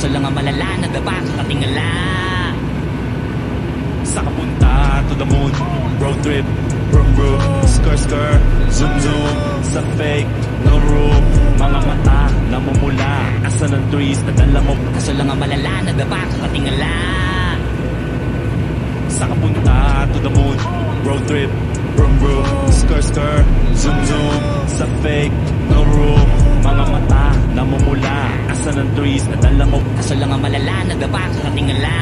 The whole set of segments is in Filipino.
Kaso lang ang malala, nadapa sa katingala. Sa kapunta to the moon, road trip, brum brum, skr skr, zoom zoom. Sa fake, no room, mga mata namumula. Asa ng trees na dala mo. Kaso lang ang malala, nadapa sa katingala. Sa kapunta to the moon, road trip, brum brum, skr skr, zoom zoom. Sa fake, no room, mga mata namumula. Asa ng trees na dala mo. Kaso lang ang malala, nadapa sa katingala.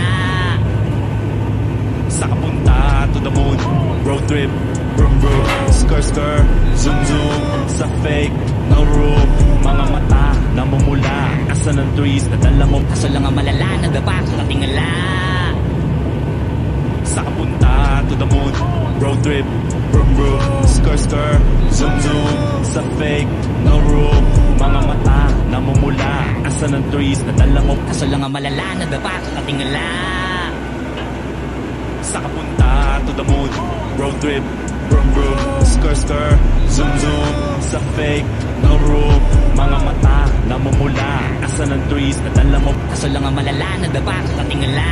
Sa kapunta to the moon, road trip, brum brum, skr skr, zoom zoom. Sa fake, no room, mga mata namumula. Asa ng trees na dala mo. Kaso lang ang malala, nadapa sa katingala. Sa kapunta to the moon, road trip, brum brum, skr skr, zoom zoom. Sa fake, no room, mga mata namumula. Asa ng trees na dala mo. Kaso lang ang malala, nadapa sa katingala. Sa kapunta to the moon, road trip, brum brum, skr skr, zoom zoom. Sa fake, no room, mga mata namumula. Asa ng trees na dala mo. Kaso lang ang malala, nadapa sa katingala.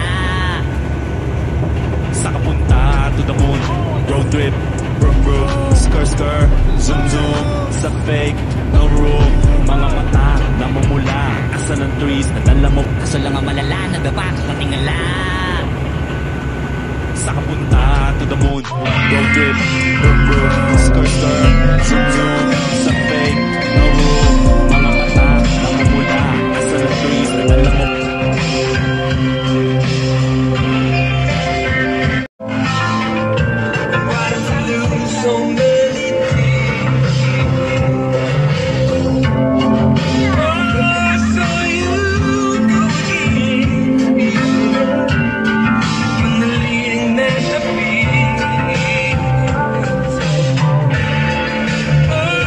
Sa kapunta to the moon, road trip, brum brum, skr skr, zoom zoom. Sa fake, no room, mga mata namumula. Asa ng trees na dala mo. Kaso lang ang malala, nadapa sa katingala. Sa kapunta to the moon, road trip, brum brum, skr skr, zoom zoom. Sa fake, no room, mga mata namumula. Asa ng trees na dala mo. Oh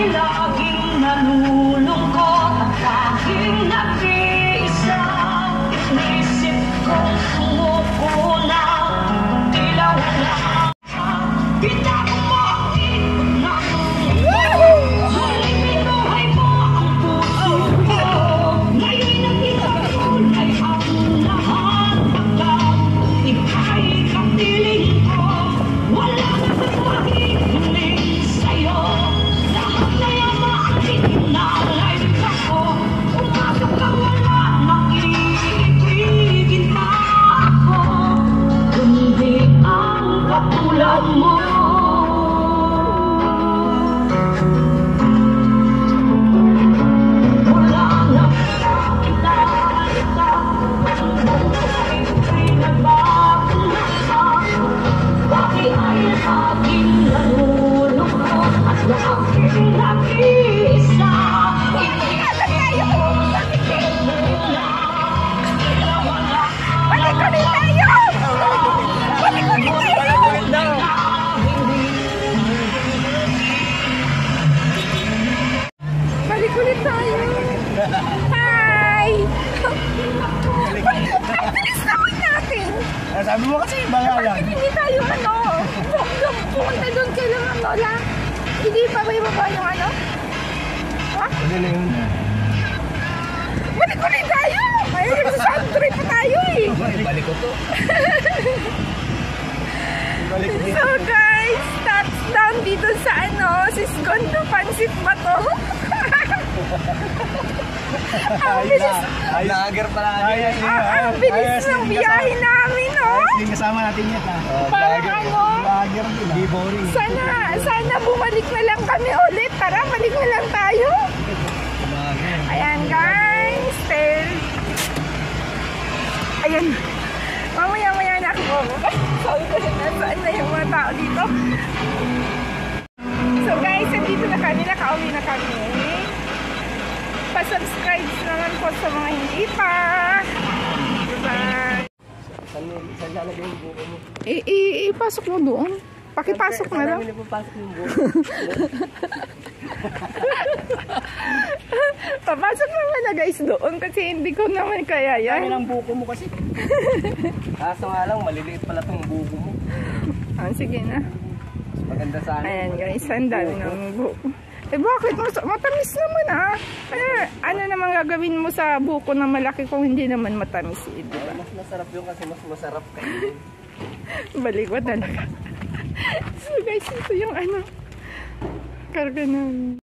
laging nalulungkot at laging nag-iisa. Inisip kong sumukulang, tila wala ka. Bitago mo ang ikot ng mundo, halimuhay mo ang puso ko. Ngayon'y nagtitulay ang lahat pagkat ika'y kapiling ko. Wala na bang makikinig sa'yo, lahat na yung maaking inalay ako. Umasok ka wala nakiibigin na ako, kundi ang katulad mo. Wala na pagkakalita, ang buhay ko'y nagbago na ako. Dati ay laging nalulungkot at laging nag-iisa. Inisip kong sumukulang, tila wala ka. Balik ulit tayo! Balik ulit tayo! Balik ulit tayo! Hi! Ay, bilis naman natin! Sabi mo kasi, bangalan. Hindi tayo pumunta doon kailan ang lola. Hindi pa ba ibaba yung ano? Ha? Ano na yun? Balik ulit tayo! Ay, sa trip pa tayo eh! Balik ko to. Balik ko. So guys, touchdown dito sa ano, Sisgondo Pansit ba to? Ang bilis, Lager pala. ang bilis ng biyahe namin, oh! Yung kasama natin yan, ha? Parang ano? Lager din. Hindi boring. Sana bumalik na lang kami ulit. Tara, balik na lang tayo. Ayan guys, ayan. Mamaya-maya na ako. Sabi ko na saan na yung mga tao dito. So guys, nandito na kami. Nakauwi na kami. Pa-subscribe naman po sa mga hindi pa. Bye! Saan lalagay yung buko mo? Ipasok mo doon. Pakipasok na lang. Saan namin ipapasok yung buko? Papasok naman na guys doon kasi hindi ko naman kaya yan. Kami ng buko mo kasi. Kaso nga lang, maliliit pala tong buko mo. Sige na. Mas maganda sana. Ayan guys, ang dami ng buko. Bakit? Matamis naman ah. Ano naman gagawin mo sa buko na malaki kung hindi naman matamis eh, di ba? Mas masarap yun kasi mas masarap kayo. Balikwat talaga. So guys, ito yung ano, karga namin.